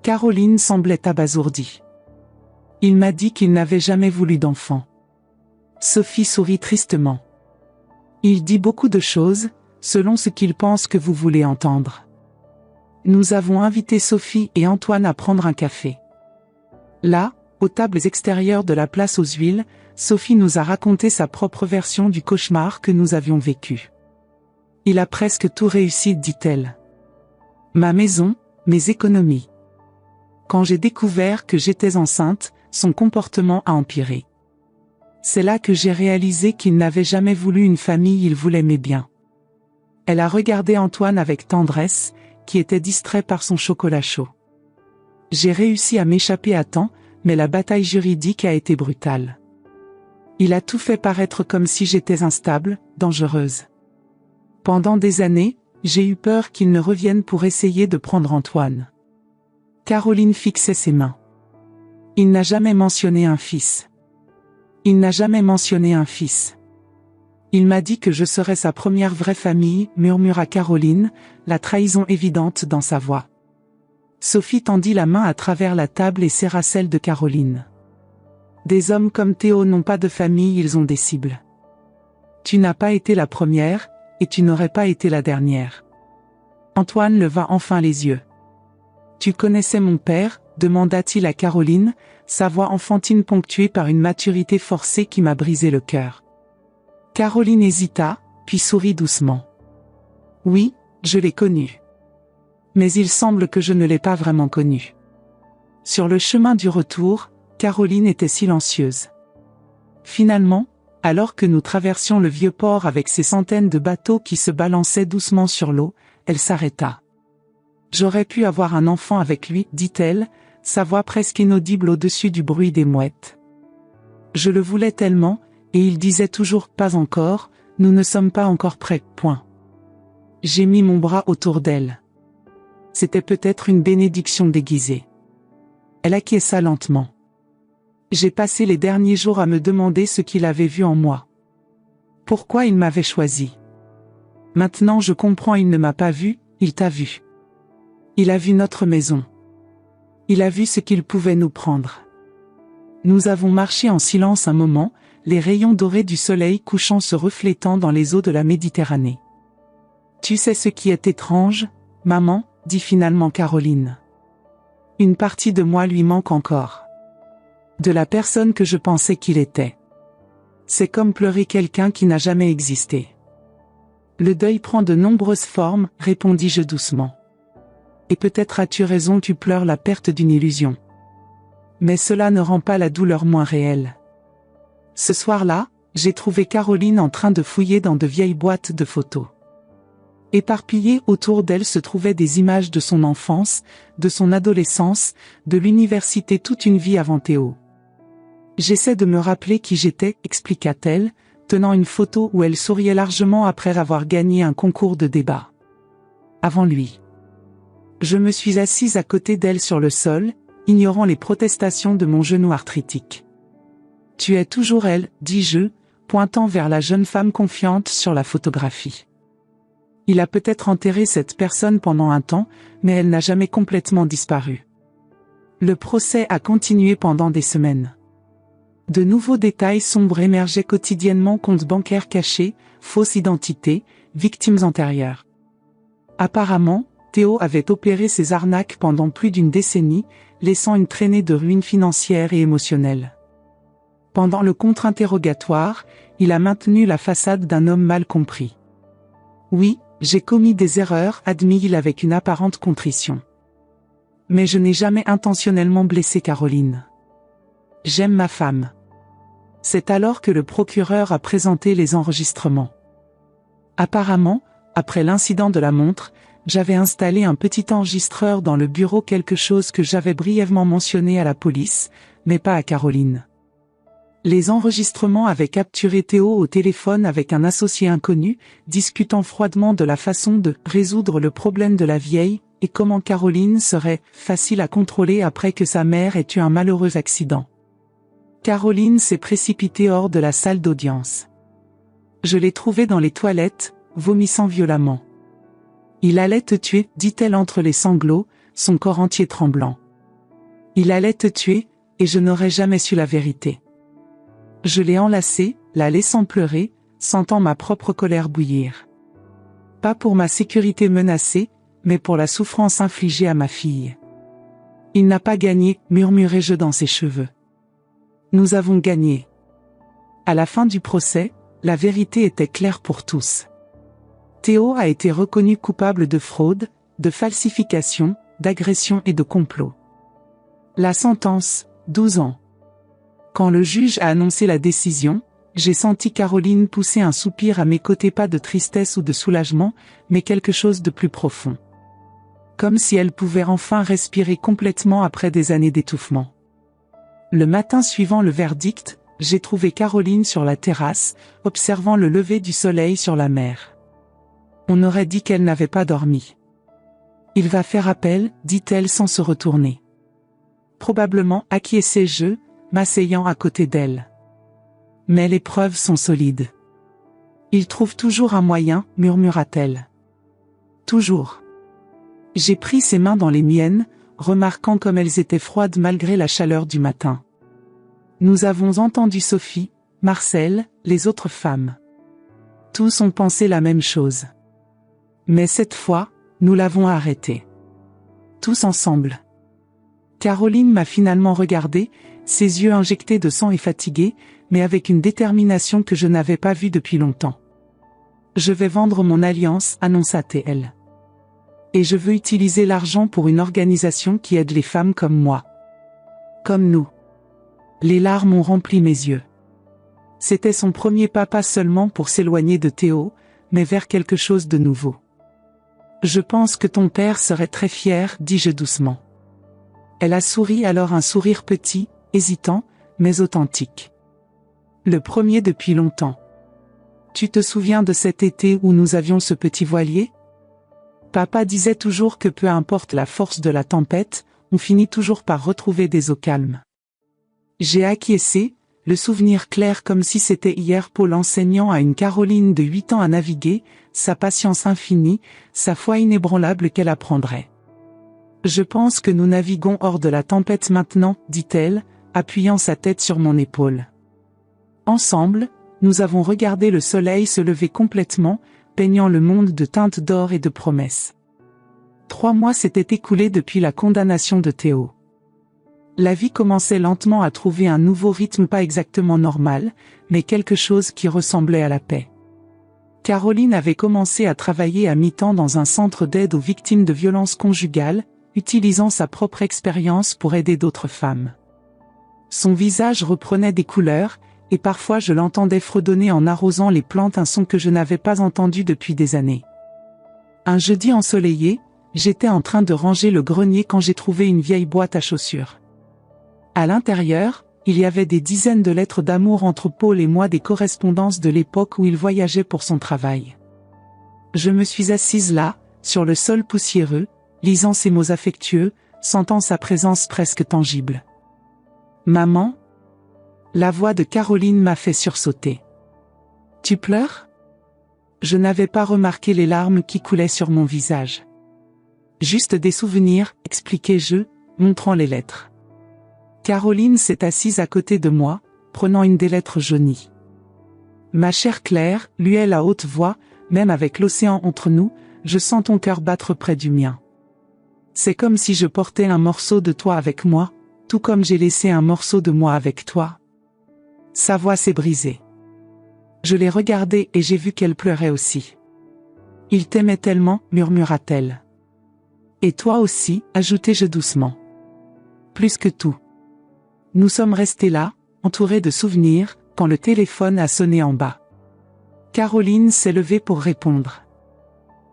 Caroline semblait abasourdie. Il m'a dit qu'il n'avait jamais voulu d'enfant. Sophie sourit tristement. Il dit beaucoup de choses, selon ce qu'il pense que vous voulez entendre. Nous avons invité Sophie et Antoine à prendre un café. Là, aux tables extérieures de la place aux Huiles, Sophie nous a raconté sa propre version du cauchemar que nous avions vécu. Il a presque tout réussi, dit-elle. Ma maison, mes économies. Quand j'ai découvert que j'étais enceinte, son comportement a empiré. C'est là que j'ai réalisé qu'il n'avait jamais voulu une famille, il voulait mes biens. Elle a regardé Antoine avec tendresse, qui était distrait par son chocolat chaud. J'ai réussi à m'échapper à temps, mais la bataille juridique a été brutale. Il a tout fait paraître comme si j'étais instable, dangereuse. Pendant des années, j'ai eu peur qu'il ne revienne pour essayer de prendre Antoine. Caroline fixait ses mains. Il n'a jamais mentionné un fils. Il n'a jamais mentionné un fils. Il m'a dit que je serais sa première vraie famille, murmura Caroline, la trahison évidente dans sa voix. Sophie tendit la main à travers la table et serra celle de Caroline. Des hommes comme Théo n'ont pas de famille, ils ont des cibles. Tu n'as pas été la première, et tu n'aurais pas été la dernière. Antoine leva enfin les yeux. Tu connaissais mon père, demanda-t-il à Caroline, sa voix enfantine ponctuée par une maturité forcée qui m'a brisé le cœur. Caroline hésita, puis sourit doucement. Oui, je l'ai connu. Mais il semble que je ne l'ai pas vraiment connu. Sur le chemin du retour, Caroline était silencieuse. Finalement, alors que nous traversions le vieux port avec ses centaines de bateaux qui se balançaient doucement sur l'eau, elle s'arrêta. J'aurais pu avoir un enfant avec lui, dit-elle, sa voix presque inaudible au-dessus du bruit des mouettes. Je le voulais tellement, et il disait toujours « pas encore, nous ne sommes pas encore prêts, point ». J'ai mis mon bras autour d'elle. C'était peut-être une bénédiction déguisée. Elle acquiesça lentement. J'ai passé les derniers jours à me demander ce qu'il avait vu en moi. Pourquoi il m'avait choisi. Maintenant je comprends, il ne m'a pas vu, il t'a vu. Il a vu notre maison. Il a vu ce qu'il pouvait nous prendre. Nous avons marché en silence un moment, les rayons dorés du soleil couchant se reflétant dans les eaux de la Méditerranée. Tu sais ce qui est étrange, maman, dit finalement Caroline. Une partie de moi lui manque encore. De la personne que je pensais qu'il était. C'est comme pleurer quelqu'un qui n'a jamais existé. Le deuil prend de nombreuses formes, répondis-je doucement. Et peut-être as-tu raison, tu pleures la perte d'une illusion. Mais cela ne rend pas la douleur moins réelle. Ce soir-là, j'ai trouvé Caroline en train de fouiller dans de vieilles boîtes de photos. Éparpillées autour d'elle se trouvaient des images de son enfance, de son adolescence, de l'université, toute une vie avant Théo. J'essaie de me rappeler qui j'étais, expliqua-t-elle, tenant une photo où elle souriait largement après avoir gagné un concours de débat. Avant lui. Je me suis assise à côté d'elle sur le sol, ignorant les protestations de mon genou arthritique. Tu es toujours elle, dis-je, pointant vers la jeune femme confiante sur la photographie. Il a peut-être enterré cette personne pendant un temps, mais elle n'a jamais complètement disparu. Le procès a continué pendant des semaines. De nouveaux détails sombres émergeaient quotidiennement, comptes bancaires cachés, fausse identité, victimes antérieures. Apparemment, Théo avait opéré ses arnaques pendant plus d'une décennie, laissant une traînée de ruines financières et émotionnelles. Pendant le contre-interrogatoire, il a maintenu la façade d'un homme mal compris. Oui, j'ai commis des erreurs, admit-il avec une apparente contrition. Mais je n'ai jamais intentionnellement blessé Caroline. J'aime ma femme. C'est alors que le procureur a présenté les enregistrements. Apparemment, après l'incident de la montre, j'avais installé un petit enregistreur dans le bureau, quelque chose que j'avais brièvement mentionné à la police, mais pas à Caroline. Les enregistrements avaient capturé Théo au téléphone avec un associé inconnu, discutant froidement de la façon de résoudre le problème de la vieille, et comment Caroline serait facile à contrôler après que sa mère ait eu un malheureux accident. Caroline s'est précipitée hors de la salle d'audience. Je l'ai trouvée dans les toilettes, vomissant violemment. Il allait te tuer, dit-elle entre les sanglots, son corps entier tremblant. Il allait te tuer, et je n'aurais jamais su la vérité. Je l'ai enlacée, la laissant pleurer, sentant ma propre colère bouillir. Pas pour ma sécurité menacée, mais pour la souffrance infligée à ma fille. Il n'a pas gagné, murmurai-je dans ses cheveux. Nous avons gagné. À la fin du procès, la vérité était claire pour tous. Théo a été reconnu coupable de fraude, de falsification, d'agression et de complot. La sentence, 12 ans. Quand le juge a annoncé la décision, j'ai senti Caroline pousser un soupir à mes côtés, pas de tristesse ou de soulagement, mais quelque chose de plus profond. Comme si elle pouvait enfin respirer complètement après des années d'étouffement. Le matin suivant le verdict, j'ai trouvé Caroline sur la terrasse, observant le lever du soleil sur la mer. On aurait dit qu'elle n'avait pas dormi. Il va faire appel, dit-elle sans se retourner. Probablement, acquiesçai-je, m'asseyant à côté d'elle. Mais les preuves sont solides. Il trouve toujours un moyen, murmura-t-elle. Toujours. J'ai pris ses mains dans les miennes, remarquant comme elles étaient froides malgré la chaleur du matin. Nous avons entendu Sophie, Marcel, les autres femmes. Tous ont pensé la même chose. Mais cette fois, nous l'avons arrêté. Tous ensemble. Caroline m'a finalement regardé, ses yeux injectés de sang et fatigués, mais avec une détermination que je n'avais pas vue depuis longtemps. Je vais vendre mon alliance, annonça-t-elle. Et je veux utiliser l'argent pour une organisation qui aide les femmes comme moi. Comme nous. Les larmes ont rempli mes yeux. C'était son premier pas seulement pour s'éloigner de Théo, mais vers quelque chose de nouveau. Je pense que ton père serait très fier, dis-je doucement. Elle a souri alors, un sourire petit, hésitant, mais authentique. Le premier depuis longtemps. Tu te souviens de cet été où nous avions ce petit voilier ? Papa disait toujours que peu importe la force de la tempête, on finit toujours par retrouver des eaux calmes. J'ai acquiescé, le souvenir clair comme si c'était hier, Paul enseignant à une Caroline de 8 ans à naviguer, sa patience infinie, sa foi inébranlable qu'elle apprendrait. Je pense que nous naviguons hors de la tempête maintenant, dit-elle, appuyant sa tête sur mon épaule. Ensemble, nous avons regardé le soleil se lever complètement, peignant le monde de teintes d'or et de promesses. 3 mois s'étaient écoulés depuis la condamnation de Théo. La vie commençait lentement à trouver un nouveau rythme pas exactement normal, mais quelque chose qui ressemblait à la paix. Caroline avait commencé à travailler à mi-temps dans un centre d'aide aux victimes de violences conjugales, utilisant sa propre expérience pour aider d'autres femmes. Son visage reprenait des couleurs, et parfois je l'entendais fredonner en arrosant les plantes, un son que je n'avais pas entendu depuis des années. Un jeudi ensoleillé, j'étais en train de ranger le grenier quand j'ai trouvé une vieille boîte à chaussures. À l'intérieur, il y avait des dizaines de lettres d'amour entre Paul et moi, des correspondances de l'époque où il voyageait pour son travail. Je me suis assise là, sur le sol poussiéreux, lisant ces mots affectueux, sentant sa présence presque tangible. « Maman ?» La voix de Caroline m'a fait sursauter. « Tu pleures ?» Je n'avais pas remarqué les larmes qui coulaient sur mon visage. « Juste des souvenirs, » expliquai-je, montrant les lettres. Caroline s'est assise à côté de moi, prenant une des lettres jaunies. « Ma chère Claire, » lui-elle à haute voix, même avec l'océan entre nous, je sens ton cœur battre près du mien. C'est comme si je portais un morceau de toi avec moi, tout comme j'ai laissé un morceau de moi avec toi. Sa voix s'est brisée. Je l'ai regardée et j'ai vu qu'elle pleurait aussi. « Il t'aimait tellement, » murmura-t-elle. « Et toi aussi, » ajoutai-je doucement. « Plus que tout. » Nous sommes restés là, entourés de souvenirs, quand le téléphone a sonné en bas. Caroline s'est levée pour répondre.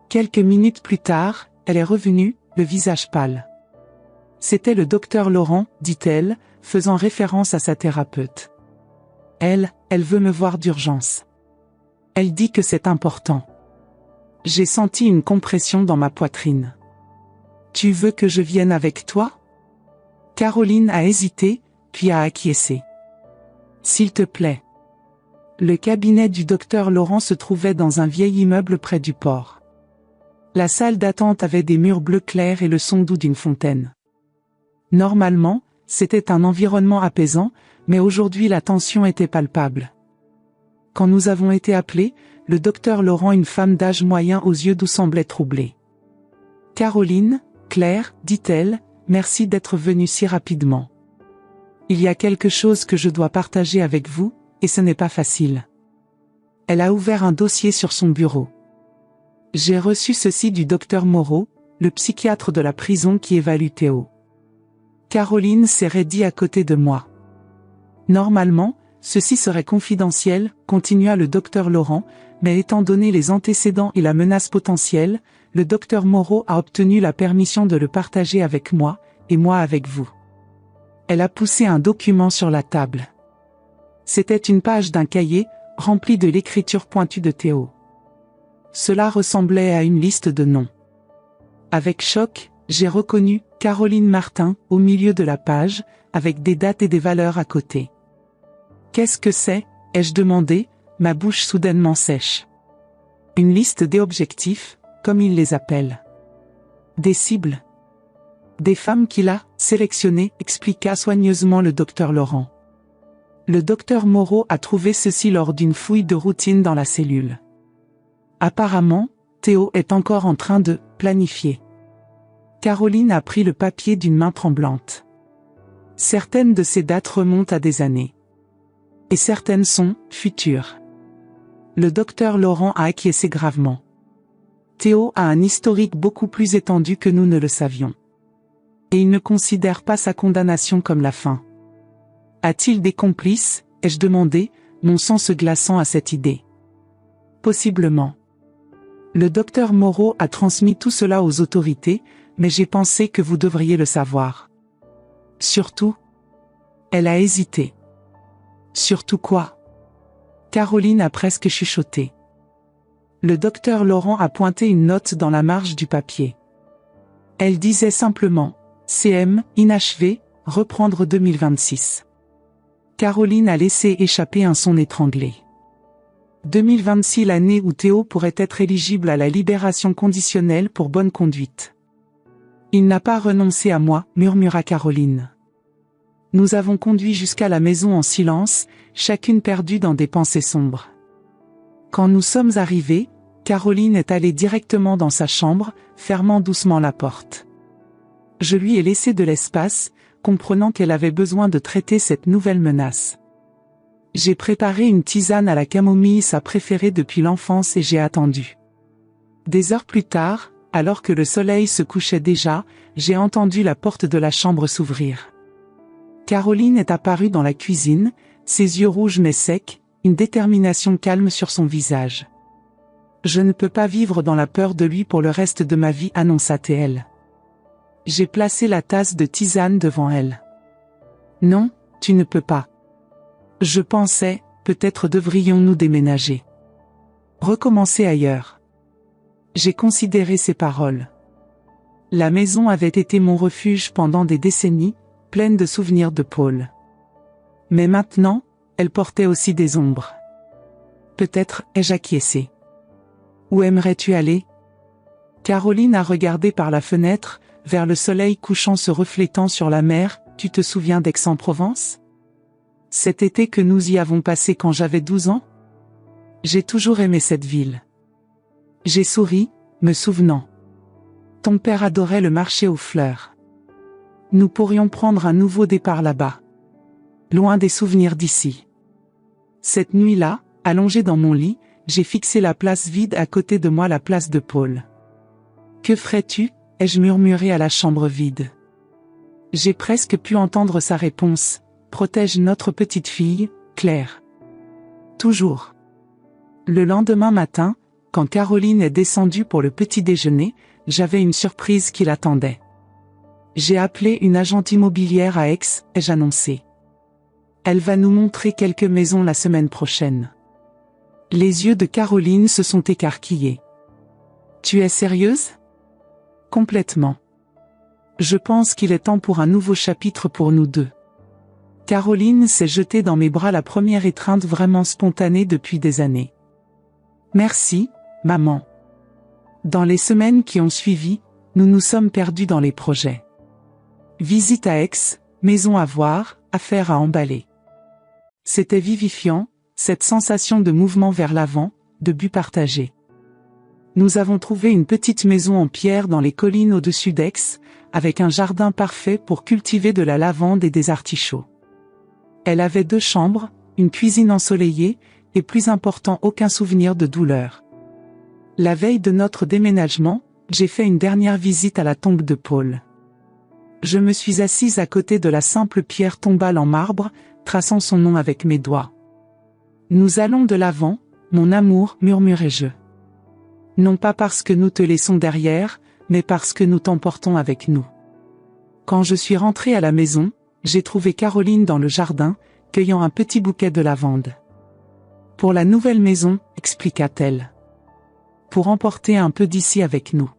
Quelques minutes plus tard, elle est revenue, le visage pâle. « C'était le docteur Laurent, » dit-elle, faisant référence à sa thérapeute. « Elle veut me voir d'urgence. Elle dit que c'est important. » J'ai senti une compression dans ma poitrine. « Tu veux que je vienne avec toi ?» Caroline a hésité, puis a acquiescé. « S'il te plaît. » Le cabinet du docteur Laurent se trouvait dans un vieil immeuble près du port. La salle d'attente avait des murs bleu clair et le son doux d'une fontaine. Normalement, c'était un environnement apaisant, mais aujourd'hui la tension était palpable. Quand nous avons été appelés, le docteur Laurent, une femme d'âge moyen aux yeux doux, semblait troublée. « Caroline, Claire, » dit-elle, « merci d'être venue si rapidement. Il y a quelque chose que je dois partager avec vous, et ce n'est pas facile. » Elle a ouvert un dossier sur son bureau. « J'ai reçu ceci du docteur Moreau, le psychiatre de la prison qui évalue Théo. » Caroline s'est raidie à côté de moi. « Normalement, ceci serait confidentiel, » continua le docteur Laurent, mais étant donné les antécédents et la menace potentielle, le docteur Moreau a obtenu la permission de le partager avec moi, et moi avec vous. Elle a poussé un document sur la table. C'était une page d'un cahier, remplie de l'écriture pointue de Théo. Cela ressemblait à une liste de noms. Avec choc, j'ai reconnu Caroline Martin au milieu de la page, avec des dates et des valeurs à côté. « Qu'est-ce que c'est ?» ai-je demandé, ma bouche soudainement sèche. « Une liste des objectifs, comme ils les appellent. Des cibles. Des femmes qu'il a sélectionnées, » expliqua soigneusement le docteur Laurent. Le docteur Moreau a trouvé ceci lors d'une fouille de routine dans la cellule. Apparemment, Théo est encore en train de planifier. Caroline a pris le papier d'une main tremblante. Certaines de ces dates remontent à des années. Et certaines sont futures. Le docteur Laurent a acquiescé gravement. Théo a un historique beaucoup plus étendu que nous ne le savions. Et il ne considère pas sa condamnation comme la fin. A-t-il des complices, ai-je demandé, mon sang se glaçant à cette idée. Possiblement. Le docteur Moreau a transmis tout cela aux autorités, mais j'ai pensé que vous devriez le savoir. Surtout. Elle a hésité. Surtout quoi? Caroline a presque chuchoté. Le docteur Laurent a pointé une note dans la marge du papier. Elle disait simplement « CM, inachevé, reprendre 2026 ». Caroline a laissé échapper un son étranglé. 2026, l'année où Théo pourrait être éligible à la libération conditionnelle pour bonne conduite. Il n'a pas renoncé à moi, murmura Caroline. Nous avons conduit jusqu'à la maison en silence, chacune perdue dans des pensées sombres. Quand nous sommes arrivés, Caroline est allée directement dans sa chambre, fermant doucement la porte. Je lui ai laissé de l'espace, comprenant qu'elle avait besoin de traiter cette nouvelle menace. J'ai préparé une tisane à la camomille, sa préférée depuis l'enfance, et j'ai attendu. Des heures plus tard, alors que le soleil se couchait déjà, j'ai entendu la porte de la chambre s'ouvrir. Caroline est apparue dans la cuisine, ses yeux rouges mais secs, une détermination calme sur son visage. « Je ne peux pas vivre dans la peur de lui pour le reste de ma vie », annonça-t-elle. J'ai placé la tasse de tisane devant elle. « Non, tu ne peux pas. Je pensais, peut-être devrions-nous déménager. Recommencer ailleurs. » J'ai considéré ses paroles. La maison avait été mon refuge pendant des décennies, pleine de souvenirs de Paul. Mais maintenant, elle portait aussi des ombres. Peut-être ai-je acquiescé. Où aimerais-tu aller? Caroline a regardé par la fenêtre, vers le soleil couchant se reflétant sur la mer. Tu te souviens d'Aix-en-Provence? Cet été que nous y avons passé quand j'avais 12 ans? J'ai toujours aimé cette ville. J'ai souri, me souvenant. Ton père adorait le marché aux fleurs. Nous pourrions prendre un nouveau départ là-bas. Loin des souvenirs d'ici. Cette nuit-là, allongée dans mon lit, j'ai fixé la place vide à côté de moi, la place de Paul. Que ferais-tu? Ai-je murmuré à la chambre vide. J'ai presque pu entendre sa réponse. Protège notre petite fille, Claire. Toujours. Le lendemain matin, quand Caroline est descendue pour le petit déjeuner, j'avais une surprise qui l'attendait. J'ai appelé une agente immobilière à Aix, ai-je annoncé. Elle va nous montrer quelques maisons la semaine prochaine. Les yeux de Caroline se sont écarquillés. Tu es sérieuse? Complètement. Je pense qu'il est temps pour un nouveau chapitre pour nous deux. Caroline s'est jetée dans mes bras, la première étreinte vraiment spontanée depuis des années. Merci, maman. Dans les semaines qui ont suivi, nous nous sommes perdus dans les projets. Visite à Aix, maison à voir, affaires à emballer. C'était vivifiant, cette sensation de mouvement vers l'avant, de but partagé. Nous avons trouvé une petite maison en pierre dans les collines au-dessus d'Aix, avec un jardin parfait pour cultiver de la lavande et des artichauts. Elle avait 2 chambres, une cuisine ensoleillée, et plus important, aucun souvenir de douleur. La veille de notre déménagement, j'ai fait une dernière visite à la tombe de Paul. Je me suis assise à côté de la simple pierre tombale en marbre, traçant son nom avec mes doigts. Nous allons de l'avant, mon amour, murmurai-je. Non pas parce que nous te laissons derrière, mais parce que nous t'emportons avec nous. Quand je suis rentrée à la maison, j'ai trouvé Caroline dans le jardin, cueillant un petit bouquet de lavande. Pour la nouvelle maison, expliqua-t-elle. Pour emporter un peu d'ici avec nous.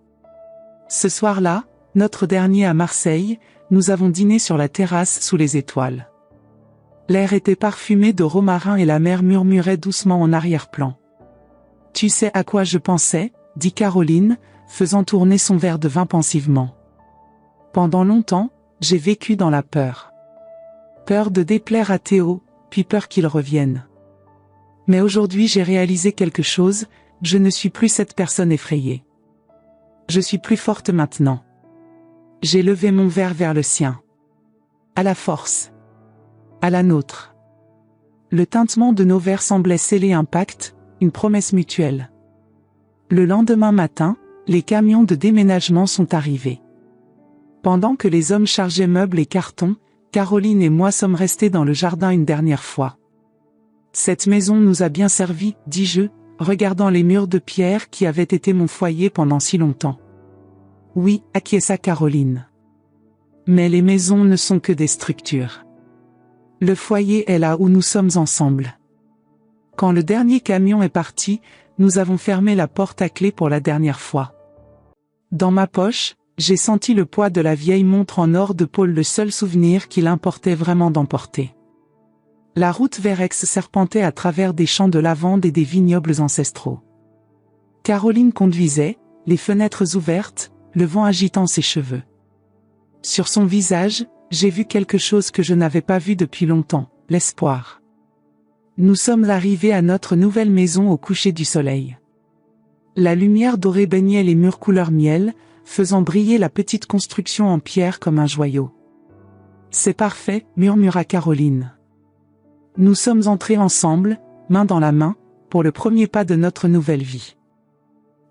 Ce soir-là, notre dernier à Marseille, nous avons dîné sur la terrasse sous les étoiles. L'air était parfumé de romarin et la mer murmurait doucement en arrière-plan. Tu sais à quoi je pensais, dit Caroline, faisant tourner son verre de vin pensivement. Pendant longtemps, j'ai vécu dans la peur. Peur de déplaire à Théo, puis peur qu'il revienne. Mais aujourd'hui j'ai réalisé quelque chose, je ne suis plus cette personne effrayée. Je suis plus forte maintenant. J'ai levé mon verre vers le sien. À la force. À la nôtre. Le tintement de nos verres semblait sceller un pacte, une promesse mutuelle. Le lendemain matin, les camions de déménagement sont arrivés. Pendant que les hommes chargeaient meubles et cartons, Caroline et moi sommes restés dans le jardin une dernière fois. Cette maison nous a bien servi, dis-je, regardant les murs de pierre qui avaient été mon foyer pendant si longtemps. Oui, acquiesça Caroline. Mais les maisons ne sont que des structures. Le foyer est là où nous sommes ensemble. Quand le dernier camion est parti, nous avons fermé la porte à clé pour la dernière fois. Dans ma poche, j'ai senti le poids de la vieille montre en or de Paul, le seul souvenir qu'il importait vraiment d'emporter. La route vers Aix serpentait à travers des champs de lavande et des vignobles ancestraux. Caroline conduisait, les fenêtres ouvertes, le vent agitant ses cheveux. Sur son visage, J'ai vu quelque chose que je n'avais pas vu depuis longtemps, l'espoir. Nous sommes arrivés à notre nouvelle maison au coucher du soleil. La lumière dorée baignait les murs couleur miel, faisant briller la petite construction en pierre comme un joyau. C'est parfait, murmura Caroline. Nous sommes entrés ensemble, main dans la main, pour le premier pas de notre nouvelle vie.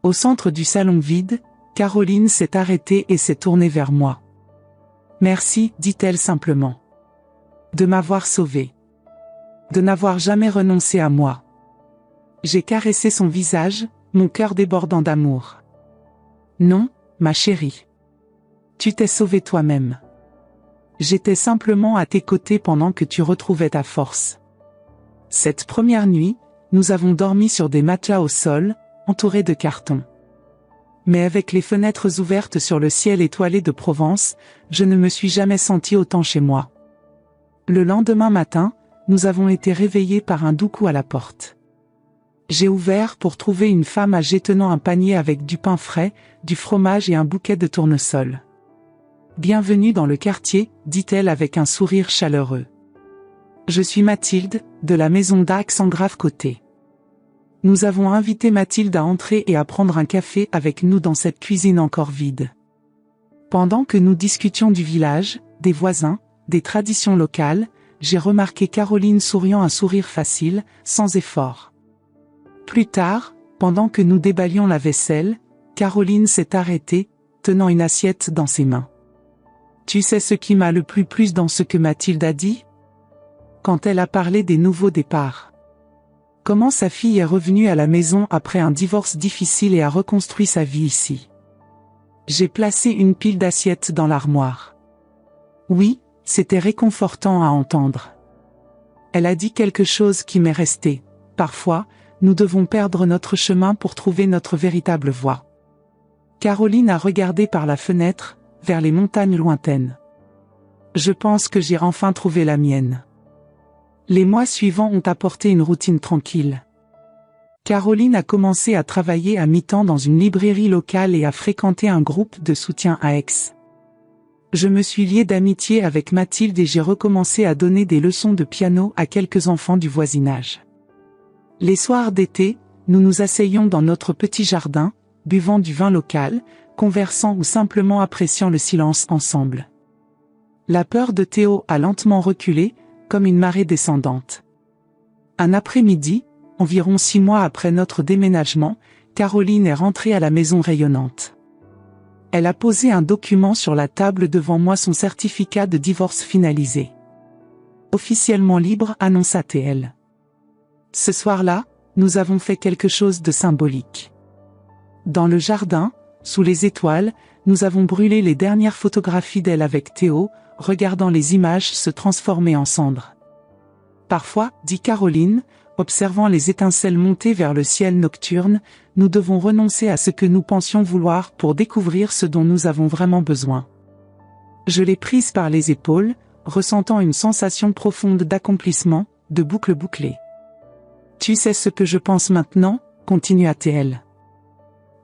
Au centre du salon vide, Caroline s'est arrêtée et s'est tournée vers moi. Merci, dit-elle simplement. De m'avoir sauvée. De n'avoir jamais renoncé à moi. J'ai caressé son visage, mon cœur débordant d'amour. Non, ma chérie. Tu t'es sauvée toi-même. J'étais simplement à tes côtés pendant que tu retrouvais ta force. Cette première nuit, nous avons dormi sur des matelas au sol, entourés de cartons. Mais avec les fenêtres ouvertes sur le ciel étoilé de Provence, je ne me suis jamais sentie autant chez moi. Le lendemain matin, nous avons été réveillés par un doux coup à la porte. J'ai ouvert pour trouver une femme âgée tenant un panier avec du pain frais, du fromage et un bouquet de tournesol. Bienvenue dans le quartier, dit-elle avec un sourire chaleureux. Je suis Mathilde, de la maison d'Axe en Grave-Côté. Nous avons invité Mathilde à entrer et à prendre un café avec nous dans cette cuisine encore vide. Pendant que nous discutions du village, des voisins, des traditions locales, j'ai remarqué Caroline souriant un sourire facile, sans effort. Plus tard, pendant que nous déballions la vaisselle, Caroline s'est arrêtée, tenant une assiette dans ses mains. Tu sais ce qui m'a le plus plu dans ce que Mathilde a dit? Quand elle a parlé des nouveaux départs. Comment sa fille est revenue à la maison après un divorce difficile et a reconstruit sa vie ici. J'ai placé une pile d'assiettes dans l'armoire. Oui, c'était réconfortant à entendre. Elle a dit quelque chose qui m'est resté. Parfois, nous devons perdre notre chemin pour trouver notre véritable voie. Caroline a regardé par la fenêtre, vers les montagnes lointaines. Je pense que j'ai enfin trouvé la mienne. Les mois suivants ont apporté une routine tranquille. Caroline a commencé à travailler à mi-temps dans une librairie locale et à fréquenter un groupe de soutien à Aix. Je me suis lié d'amitié avec Mathilde et j'ai recommencé à donner des leçons de piano à quelques enfants du voisinage. Les soirs d'été, nous nous asseyons dans notre petit jardin, buvant du vin local, conversant ou simplement appréciant le silence ensemble. La peur de Théo a lentement reculé, comme une marée descendante. Un après-midi, environ 6 mois après notre déménagement, Caroline est rentrée à la maison rayonnante. Elle a posé un document sur la table devant moi, son certificat de divorce finalisé. Officiellement libre, annonça-t-elle. Ce soir-là, nous avons fait quelque chose de symbolique. Dans le jardin, sous les étoiles, nous avons brûlé les dernières photographies d'elle avec Théo, regardant les images se transformer en cendres. Parfois, dit Caroline, observant les étincelles monter vers le ciel nocturne, nous devons renoncer à ce que nous pensions vouloir pour découvrir ce dont nous avons vraiment besoin. Je l'ai prise par les épaules, ressentant une sensation profonde d'accomplissement, de boucle bouclée. Tu sais ce que je pense maintenant, continua-t-elle.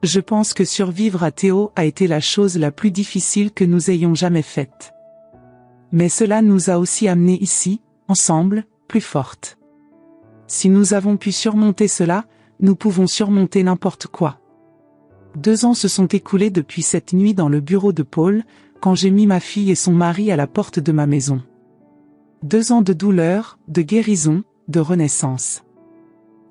Je pense que survivre à Théo a été la chose la plus difficile que nous ayons jamais faite. Mais cela nous a aussi amenés ici, ensemble, plus fortes. Si nous avons pu surmonter cela, nous pouvons surmonter n'importe quoi. 2 ans se sont écoulés depuis cette nuit dans le bureau de Paul, quand j'ai mis ma fille et son mari à la porte de ma maison. 2 ans de douleur, de guérison, de renaissance.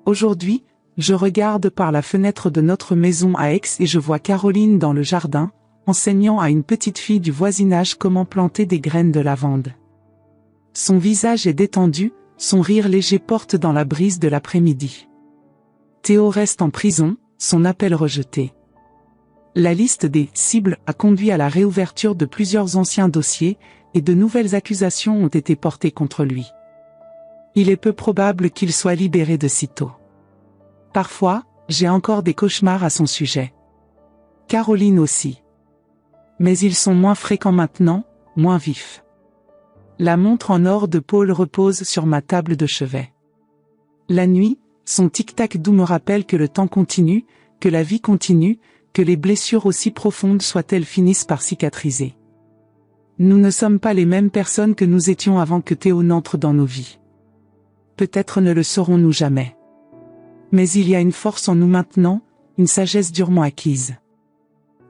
Aujourd'hui, je regarde par la fenêtre de notre maison à Aix et je vois Caroline dans le jardin, enseignant à une petite fille du voisinage comment planter des graines de lavande. Son visage est détendu, son rire léger porte dans la brise de l'après-midi. Théo reste en prison, son appel rejeté. La liste des cibles a conduit à la réouverture de plusieurs anciens dossiers, et de nouvelles accusations ont été portées contre lui. Il est peu probable qu'il soit libéré de sitôt. Parfois, j'ai encore des cauchemars à son sujet. Caroline aussi. Mais ils sont moins fréquents maintenant, moins vifs. La montre en or de Paul repose sur ma table de chevet. La nuit, son tic-tac doux me rappelle que le temps continue, que la vie continue, que les blessures aussi profondes soient-elles finissent par cicatriser. Nous ne sommes pas les mêmes personnes que nous étions avant que Théo n'entre dans nos vies. Peut-être ne le saurons-nous jamais. Mais il y a une force en nous maintenant, une sagesse durement acquise.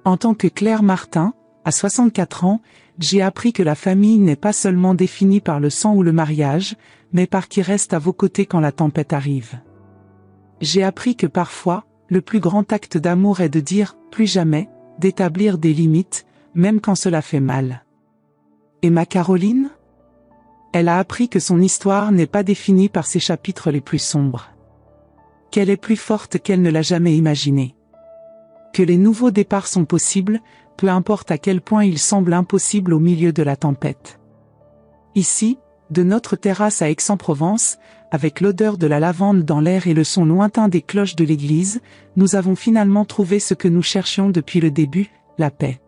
En tant que Claire Martin, à 64 ans, j'ai appris que la famille n'est pas seulement définie par le sang ou le mariage, mais par qui reste à vos côtés quand la tempête arrive. J'ai appris que parfois, le plus grand acte d'amour est de dire « plus jamais », d'établir des limites, même quand cela fait mal. Et ma Caroline ? Elle a appris que son histoire n'est pas définie par ses chapitres les plus sombres. Qu'elle est plus forte qu'elle ne l'a jamais imaginé. Que les nouveaux départs sont possibles, peu importe à quel point ils semblent impossibles au milieu de la tempête. Ici, de notre terrasse à Aix-en-Provence, avec l'odeur de la lavande dans l'air et le son lointain des cloches de l'église, nous avons finalement trouvé ce que nous cherchions depuis le début, la paix.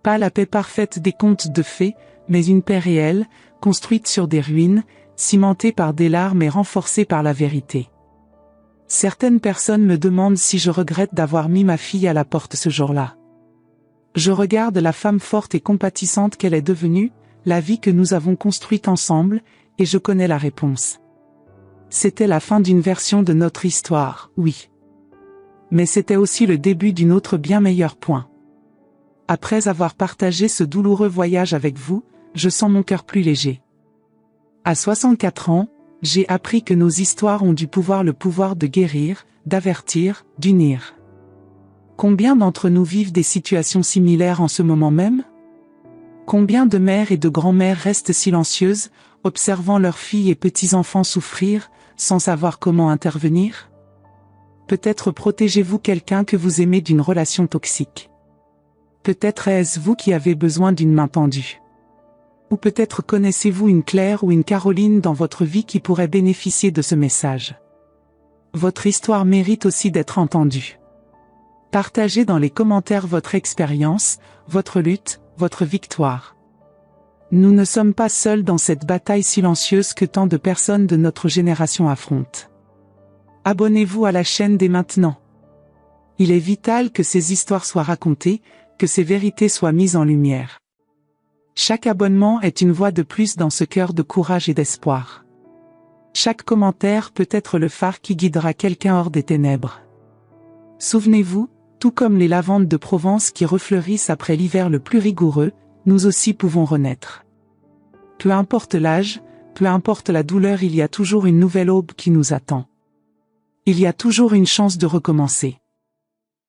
Pas la paix parfaite des contes de fées, mais une paix réelle, construite sur des ruines, cimentée par des larmes et renforcée par la vérité. Certaines personnes me demandent si je regrette d'avoir mis ma fille à la porte ce jour-là. Je regarde la femme forte et compatissante qu'elle est devenue, la vie que nous avons construite ensemble, et je connais la réponse. C'était la fin d'une version de notre histoire, oui. Mais c'était aussi le début d'une autre bien meilleure point. Après avoir partagé ce douloureux voyage avec vous, je sens mon cœur plus léger. À 64 ans, j'ai appris que nos histoires ont le pouvoir de guérir, d'avertir, d'unir. Combien d'entre nous vivent des situations similaires en ce moment même ? Combien de mères et de grands-mères restent silencieuses, observant leurs filles et petits-enfants souffrir, sans savoir comment intervenir ? Peut-être protégez-vous quelqu'un que vous aimez d'une relation toxique. Peut-être est-ce vous qui avez besoin d'une main tendue. Ou peut-être connaissez-vous une Claire ou une Caroline dans votre vie qui pourrait bénéficier de ce message. Votre histoire mérite aussi d'être entendue. Partagez dans les commentaires votre expérience, votre lutte, votre victoire. Nous ne sommes pas seuls dans cette bataille silencieuse que tant de personnes de notre génération affrontent. Abonnez-vous à la chaîne dès maintenant. Il est vital que ces histoires soient racontées, que ces vérités soient mises en lumière. Chaque abonnement est une voix de plus dans ce cœur de courage et d'espoir. Chaque commentaire peut être le phare qui guidera quelqu'un hors des ténèbres. Souvenez-vous, tout comme les lavandes de Provence qui refleurissent après l'hiver le plus rigoureux, nous aussi pouvons renaître. Peu importe l'âge, peu importe la douleur, il y a toujours une nouvelle aube qui nous attend. Il y a toujours une chance de recommencer.